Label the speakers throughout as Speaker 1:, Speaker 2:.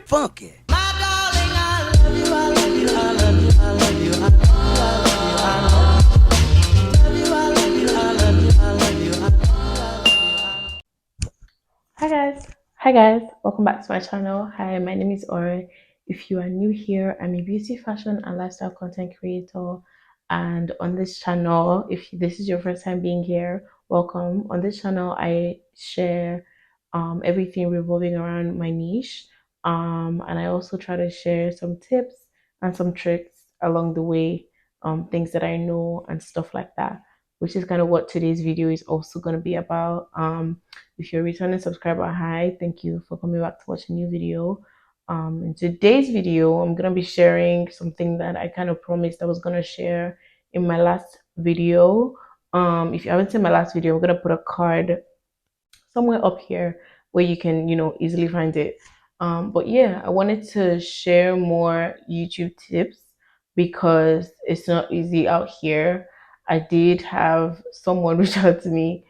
Speaker 1: funky.
Speaker 2: Hi guys, welcome back to my channel. Hi, my name is Ore. If you are new here, I'm a beauty, fashion and lifestyle content creator, and on this channel, if this is your first time being here, welcome. On this channel I share everything revolving around my niche, and I also try to share some tips and some tricks along the way, things that I know and stuff like that, which is kind of what today's video is also going to be about. If you're a returning subscriber, hi, thank you for coming back to watch a new video. In today's video, I'm going to be sharing something that I kind of promised I was going to share in my last video. If you haven't seen my last video, I'm going to put a card somewhere up here where you can, easily find it. But yeah, I wanted to share more YouTube tips because it's not easy out here. I did have someone reach out to me,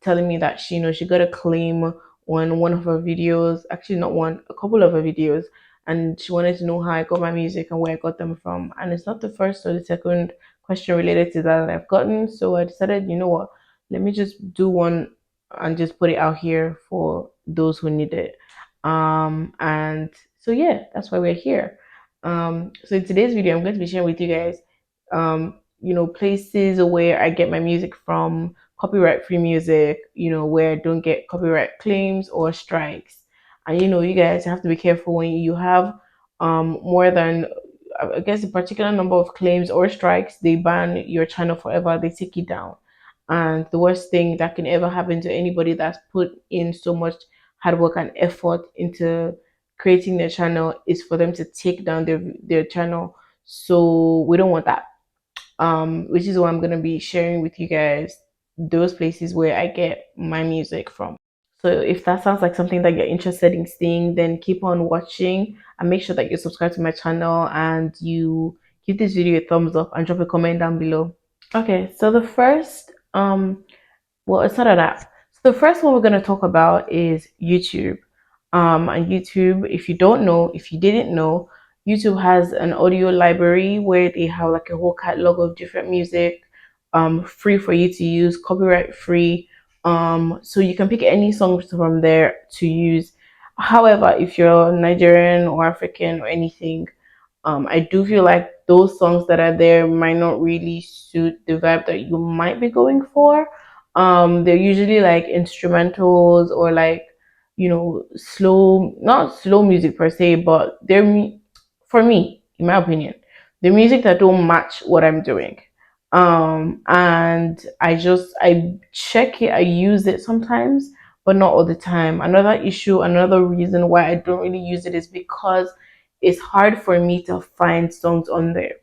Speaker 2: telling me that she got a claim on one of her videos, actually not one, a couple of her videos, and she wanted to know how I got my music and where I got them from. And it's not the first or the second question related to that I've gotten. So I decided, you know what, let me just do one and just put it out here for those who need it. And so yeah, that's why we're here. So in today's video, I'm going to be sharing with you guys, places where I get my music from, copyright free music, where I don't get copyright claims or strikes. And you guys have to be careful when you have more than, I guess, a particular number of claims or strikes. They ban your channel forever. They take it down. And the worst thing that can ever happen to anybody that's put in so much hard work and effort into creating their channel is for them to take down their channel. So we don't want that. Which is why I'm gonna be sharing with you guys those places where I get my music from. So if that sounds like something that you're interested in seeing, then keep on watching and make sure that you subscribe to my channel and you give this video a thumbs up and drop a comment down below. Okay, so the first well, it's not an app. So the first one we're going to talk about is YouTube. And YouTube, if you didn't know, YouTube has an audio library where they have like a whole catalog of different music, free for you to use, copyright free. So you can pick any songs from there to use. However, if you're Nigerian or African or anything, I do feel like those songs that are there might not really suit the vibe that you might be going for. They're usually like instrumentals or like, slow, not slow music per se, but for me, in my opinion, the music that don't match what I'm doing. And I check it, I use it sometimes, but not all the time. Another reason why I don't really use it is because it's hard for me to find songs on there.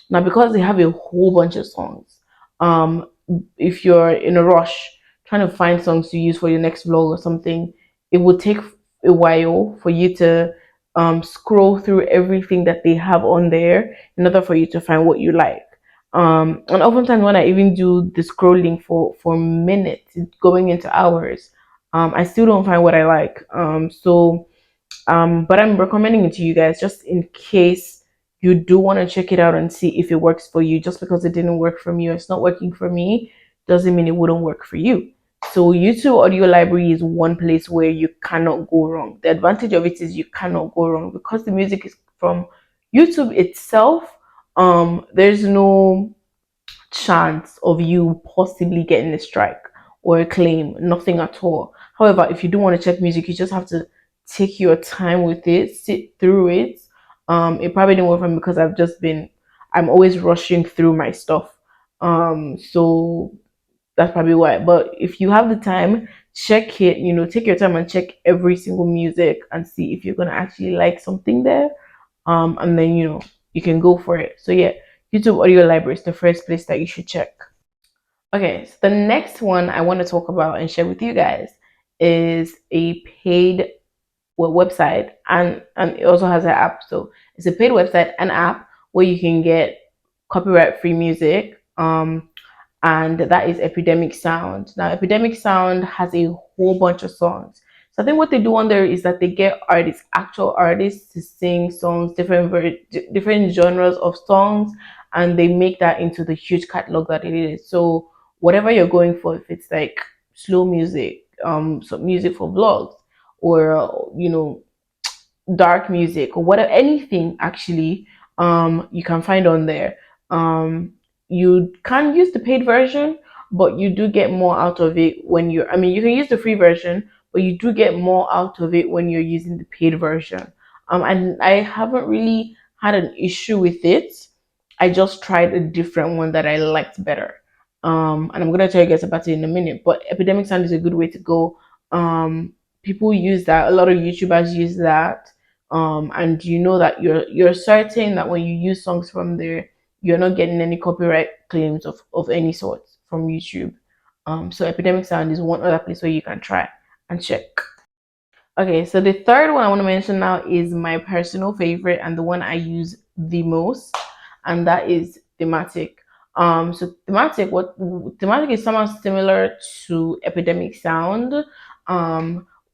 Speaker 2: Now, because they have a whole bunch of songs, um, if you're in a rush trying to find songs to use for your next vlog or something, it will take a while for you to scroll through everything that they have on there in order for you to find what you like. And oftentimes when I even do the scrolling for minutes, going into hours, I still don't find what I like. But I'm recommending it to you guys just in case you do want to check it out and see if it works for you. Just because it didn't work for me or it's not working for me doesn't mean it wouldn't work for you. So YouTube Audio Library is one place where you cannot go wrong. The advantage of it is you cannot go wrong because the music is from YouTube itself. There's no chance of you possibly getting a strike or a claim, nothing at all. However, if you do want to check music, you just have to take your time with it, sit through it. It probably didn't work for me because I'm always rushing through my stuff. So that's probably why. But if you have the time, check it, take your time and check every single music and see if you're gonna actually like something there. And then you can go for it. So yeah, YouTube Audio Library is the first place that you should check. Okay, so the next one I want to talk about and share with you guys is a paid website, and it also has an app. So it's a paid website and app where you can get copyright free music. And that is Epidemic Sound. Now, Epidemic Sound has a whole bunch of songs. So I think what they do on there is that they get artists, actual artists, to sing songs, different genres of songs, and they make that into the huge catalog that it is. So whatever you're going for, if it's like slow music, some music for vlogs, or dark music or whatever, anything actually, you can find on there. You can use the paid version, but you do get more out of it when you're, I mean, you can use the free version, but you do get more out of it when you're using the paid version. And I haven't really had an issue with it. I just tried a different one that I liked better. And I'm gonna tell you guys about it in a minute. But Epidemic Sound is a good way to go. People use that. A lot of YouTubers use that. And you know that you're certain that when you use songs from there, you're not getting any copyright claims of any sort from YouTube. So Epidemic Sound is one other place where you can try and check. Okay, so the third one I want to mention now is my personal favorite and the one I use the most, and that is thematic. So thematic is somewhat similar to epidemic sound.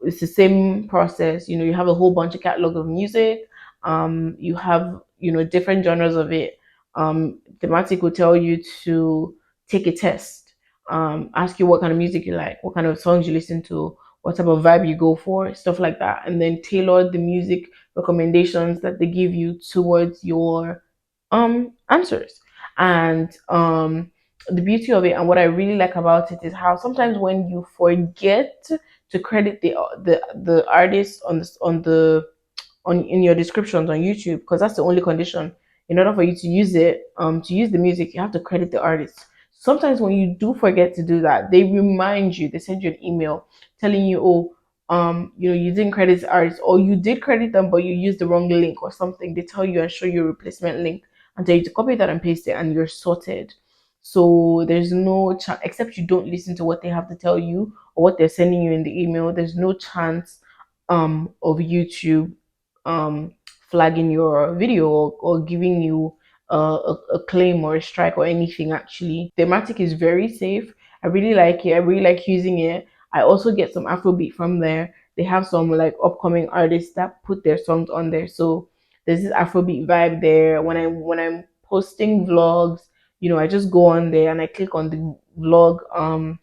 Speaker 2: It's the same process. You have a whole bunch of catalog of music. You have different genres of it. Thematic will tell you to take a test. Ask you what kind of music you like, what kind of songs you listen to, what type of vibe you go for, stuff like that, and then tailor the music recommendations that they give you towards your answers. And the beauty of it and what I really like about it is how sometimes when you forget to credit the artist on in your descriptions on YouTube, because that's the only condition. In order for you to use it, to use the music, you have to credit the artist. Sometimes when you do forget to do that, they remind you, they send you an email telling you, oh, you didn't credit the artist, or you did credit them, but you used the wrong link or something. They tell you and show you a replacement link and tell you to copy that and paste it, and you're sorted. So there's no chance, except you don't listen to what they have to tell you or what they're sending you in the email. There's no chance of YouTube um flagging your video or giving you a claim or a strike or anything. Actually, thematic is very safe. I really like it. I really like using it. I also get some Afrobeat from there. They have some like upcoming artists that put their songs on there, so there's this Afrobeat vibe there. When I'm posting vlogs, I just go on there and I click on the vlog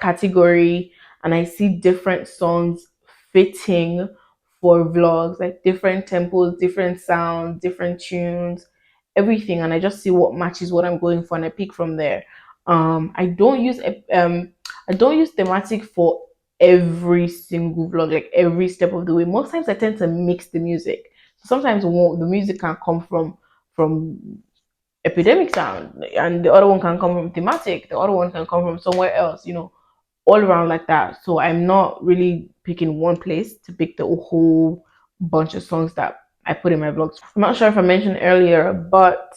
Speaker 2: category, and I see different songs fitting for vlogs, like different tempos, different sounds, different tunes, everything. And I just see what matches what I'm going for and I pick from there. I don't use I don't use thematic for every single vlog, like every step of the way. Most times I tend to mix the music. So sometimes the music can come from epidemic sound and the other one can come from thematic, the other one can come from somewhere else, all around like that. So I'm not really picking one place to pick the whole bunch of songs that I put in my vlogs. I'm not sure if I mentioned earlier, but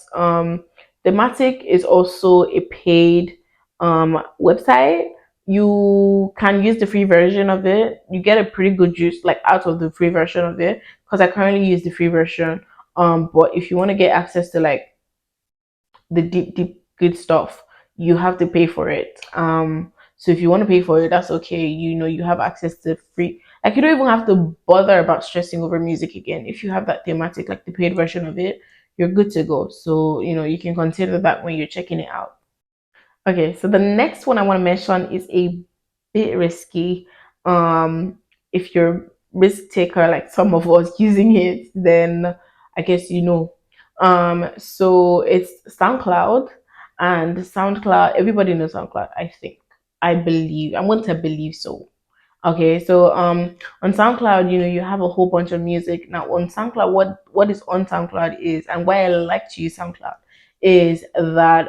Speaker 2: thematic is also a paid website. You can use the free version of it. You get a pretty good juice like out of the free version of it, because I currently use the free version. But if you want to get access to like the deep good stuff, you have to pay for it. So if you want to pay for it, that's okay. You have access to free, like you don't even have to bother about stressing over music again. If you have that thematic, like the paid version of it, you're good to go. So you can consider that when you're checking it out. Okay, so the next one I want to mention is a bit risky. If you're risk taker like some of us using it, then I guess you know. So it's SoundCloud, and SoundCloud. Everybody knows SoundCloud. I think. I believe. I want to believe so. Okay, so on SoundCloud, you have a whole bunch of music. Now on SoundCloud, what is on SoundCloud is, and why I like to use SoundCloud is that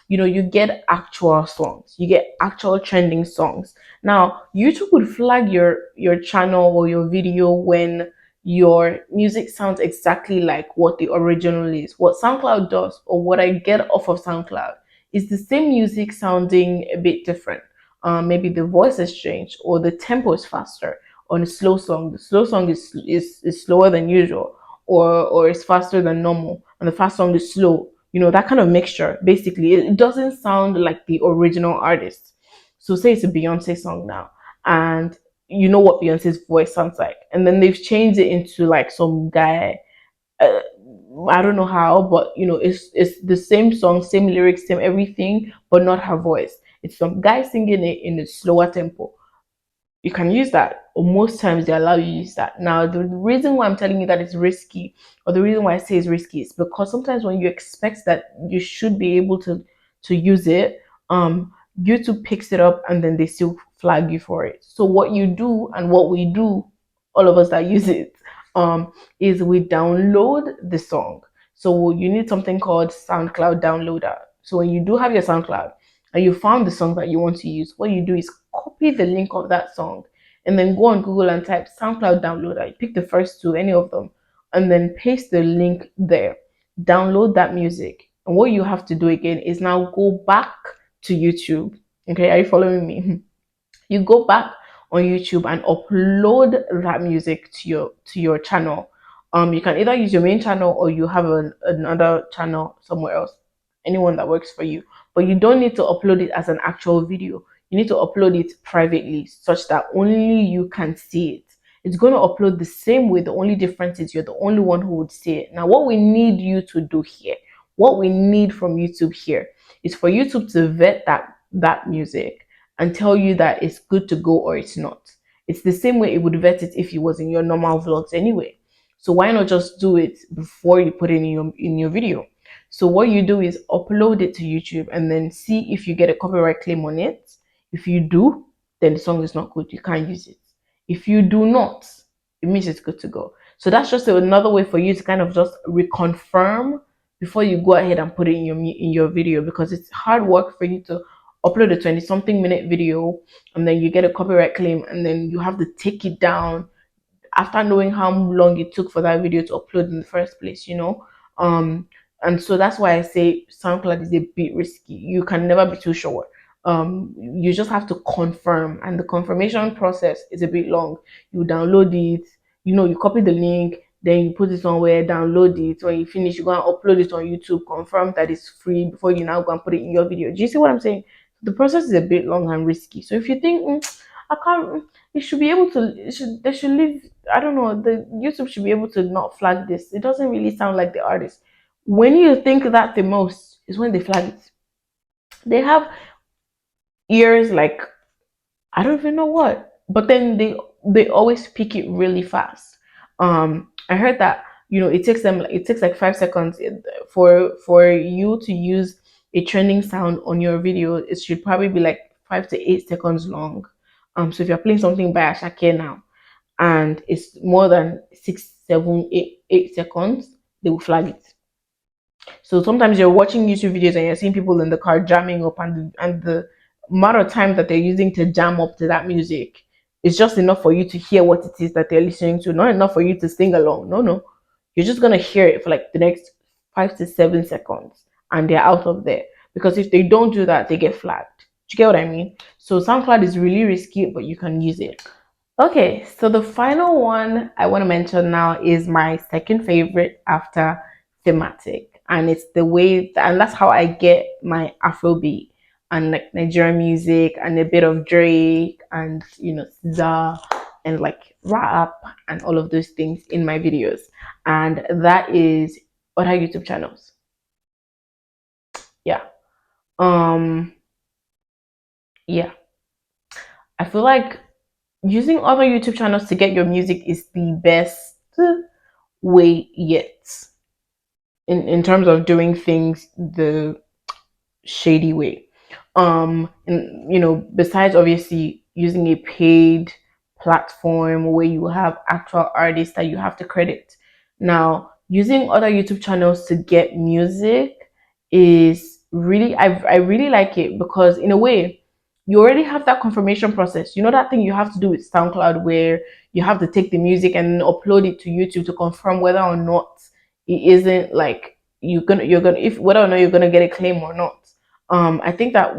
Speaker 2: you get actual songs, you get actual trending songs. Now YouTube would flag your channel or your video when your music sounds exactly like what the original is. What SoundCloud does, or what I get off of SoundCloud, is the same music sounding a bit different. Maybe the voice has changed or the tempo is faster. On a slow song, the slow song is slower than usual, or it's faster than normal, and the fast song is slow. That kind of mixture. Basically, it doesn't sound like the original artist. So say it's a Beyonce song now, and you know what Beyonce's voice sounds like, and then they've changed it into like some guy. Uh, I don't know how, but it's the same song, same lyrics, same everything, but not her voice. It's some guy singing it in a slower tempo. You can use that, or most times they allow you to use that. Now, the reason why I'm telling you that it's risky, or the reason why I say it's risky, is because sometimes when you expect that you should be able to use it, YouTube picks it up and then they still flag you for it. So what you do and what we do, all of us that use it, is we download the song. So you need something called SoundCloud downloader. So when you do have your SoundCloud and you found the song that you want to use, what you do is copy the link of that song and then go on Google and type SoundCloud downloader. You pick the first two, any of them, and then paste the link there. Download that music. And what you have to do again is now go back to YouTube. Okay, are you following me? You go back on YouTube and upload that music to your channel. You can either use your main channel or you have another channel somewhere else, anyone that works for you. But you don't need to upload it as an actual video. You need to upload it privately such that only you can see it. It's going to upload the same way. The only difference is you're the only one who would see it. Now, what we need you to do here, what we need from YouTube here, is for YouTube to vet that music and tell you that it's good to go or it's not. It's the same way it would vet it if it was in your normal vlogs anyway. So why not just do it before you put it in your video? So what you do is upload it to YouTube and then see if you get a copyright claim on it. If you do, then the song is not good. You can't use it. If you do not, it means it's good to go. So that's just another way for you to kind of just reconfirm before you go ahead and put it in your video, because it's hard work for you to upload a 20 something minute video and then you get a copyright claim and then you have to take it down after knowing how long it took for that video to upload in the first place. And so that's why I say SoundCloud is a bit risky. You can never be too sure. You just have to confirm, and the confirmation process is a bit long. You download it, you copy the link, then you put it somewhere, download it. When you finish, you go and upload it on YouTube, confirm that it's free before you now go and put it in your video. Do you see what I'm saying? The process is a bit long and risky. So if you think, I can't, you should be able to, they should leave, I don't know, the YouTube should be able to not flag this. It doesn't really sound like the artist. When you think that the most is when they flag it. They have ears like, I don't even know what, but then they always pick it really fast. I heard that it takes like 5 seconds for you to use a trending sound on your video. It should probably be like 5 to 8 seconds long. So if you're playing something by Ashake now and it's more than 6, 7, 8 seconds, they will flag it. So sometimes you're watching YouTube videos and you're seeing people in the car jamming up, and the amount of time that they're using to jam up to that music is just enough for you to hear what it is that they're listening to, not enough for you to sing along. No. You're just gonna hear it for like the next 5 to 7 seconds and they're out of there. Because if they don't do that, they get flagged. Do you get what I mean? So SoundCloud is really risky, but you can use it. Okay, so the final one I want to mention now is my second favorite after thematic, and it's the way, and that's how I get my Afrobeat and like Nigerian music and a bit of Drake and Caesar and like rap and all of those things in my videos, and that is other YouTube channels. Yeah, um, yeah, I feel like using other YouTube channels to get your music is the best way yet in terms of doing things the shady way. And besides obviously using a paid platform where you have actual artists that you have to credit. Now, using other YouTube channels to get music is really, I really like it, because in a way you already have that confirmation process. You know that thing you have to do with SoundCloud where you have to take the music and upload it to YouTube to confirm whether or not it isn't like you're gonna if whether or not you're gonna get a claim or not. I think that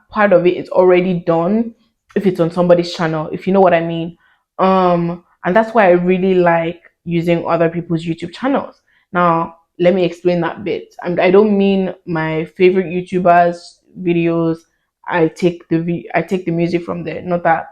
Speaker 2: part of it is already done if it's on somebody's channel, if you know what I mean. And that's why I really like using other people's YouTube channels. Now, let me explain that bit. I don't mean my favorite YouTubers videos. I take the music from there. Not that.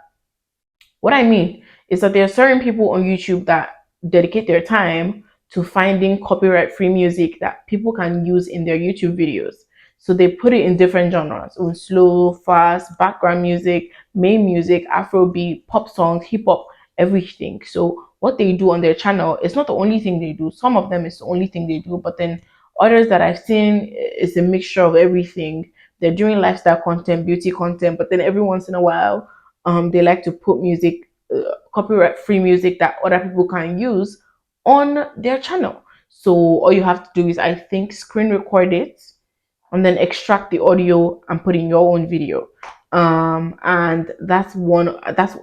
Speaker 2: What I mean is that there are certain people on YouTube that dedicate their time to finding copyright free music that people can use in their YouTube videos. So they put it in different genres, on slow, fast, background music, main music, Afrobeat, pop songs, hip hop, everything. So what they do on their channel is not the only thing they do. Some of them is the only thing they do, but then others that I've seen is a mixture of everything. They're doing lifestyle content, beauty content, but then every once in a while, they like to put music, copyright free music that other people can use on their channel. So all you have to do is, I think, screen record it and then extract the audio and put in your own video. And that's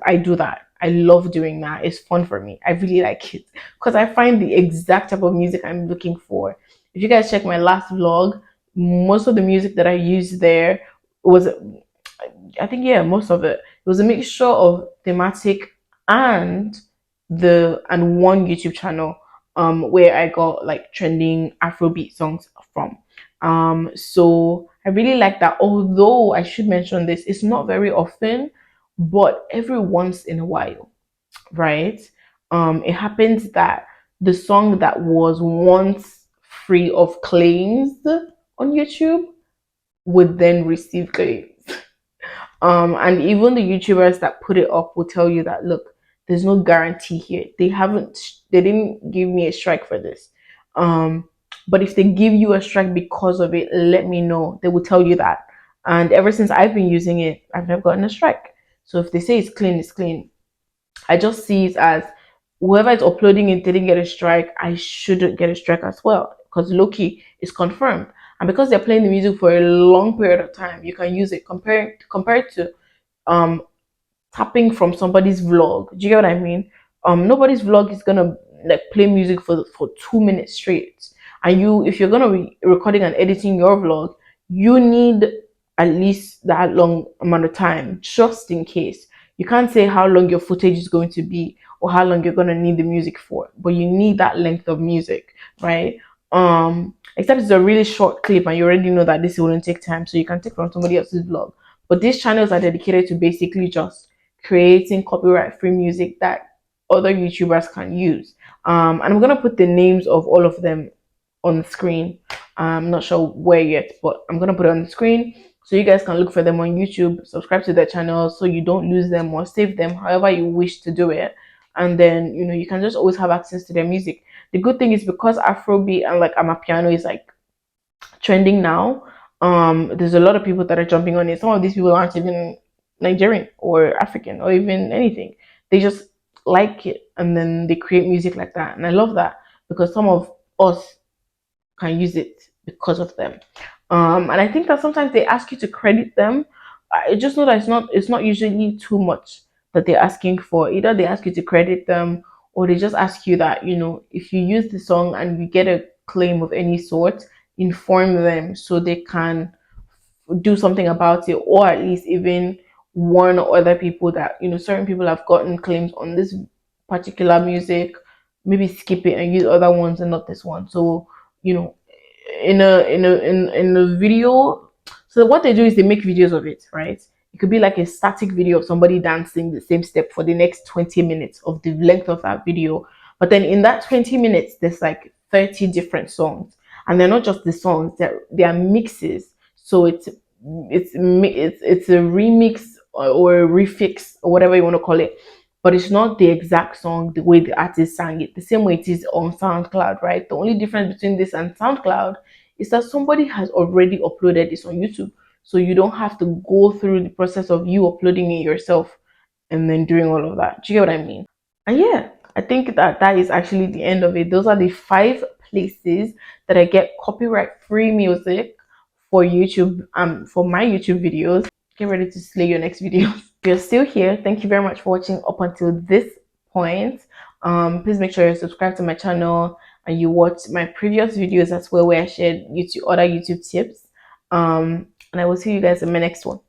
Speaker 2: I do that. I love doing that. It's fun for me. I really like it because I find the exact type of music I'm looking for. If you guys check my last vlog, most of the music that I used there was, I think, yeah, most of it. It was a mixture of thematic and one YouTube channel where I got like trending Afrobeat songs from. So I really like that. Although I should mention this, it's not very often, but every once in a while, right? It happens that the song that was once free of claims on YouTube would then receive claims. And even the YouTubers that put it up will tell you that, look, there's no guarantee here. They didn't give me a strike for this. But if they give you a strike because of it, let me know. They will tell you that. And ever since I've been using it, I've never gotten a strike. So if they say it's clean, it's clean. I just see it as whoever is uploading it didn't get a strike, I shouldn't get a strike as well. Because Loki is confirmed. And because they're playing the music for a long period of time, you can use it compared to um tapping from somebody's vlog. Do you get what I mean? Nobody's vlog is gonna like play music for 2 minutes straight. And if you're gonna be recording and editing your vlog, you need at least that long amount of time just in case. You can't say how long your footage is going to be or how long you're gonna need the music for, but you need that length of music, right? Except it's a really short clip and you already know that this wouldn't take time, so you can take from somebody else's vlog. But these channels are dedicated to basically just creating copyright free music that other YouTubers can use. And I'm gonna put the names of all of them on the screen. I'm not sure where yet, but I'm gonna put it on the screen so you guys can look for them on YouTube, subscribe to their channel so you don't lose them or save them, however you wish to do it. And then you can just always have access to their music. The good thing is, because Afrobeat and like Amapiano is like trending now, there's a lot of people that are jumping on it. Some of these people aren't even Nigerian or African or even anything. They just like it and then they create music like that. And I love that because some of us can use it because of them. And I think that sometimes they ask you to credit them. I just know that it's not usually too much that they're asking for. Either they ask you to credit them or they just ask you that, if you use the song and you get a claim of any sort, inform them so they can do something about it, or at least even warn other people that certain people have gotten claims on this particular music, maybe skip it and use other ones and not this one. So you know in a video, so what they do is they make videos of it, right? It could be like a static video of somebody dancing the same step for the next 20 minutes of the length of that video. But then in that 20 minutes there's like 30 different songs, and they're not just the songs, they're mixes. So it's a remix or a refix or whatever you want to call it, but it's not the exact song the way the artist sang it, the same way it is on SoundCloud, right? The only difference between this and SoundCloud is that somebody has already uploaded this on YouTube, so you don't have to go through the process of you uploading it yourself and then doing all of that. Do you get what I mean? And yeah, I think that is actually the end of it. Those are the 5 places that I get copyright free music for YouTube, for my YouTube videos. Get ready to slay your next video. If you're still here, thank you very much for watching up until this point. Please make sure you subscribe to my channel and you watch my previous videos as well, where I shared other YouTube tips. And I will see you guys in my next one.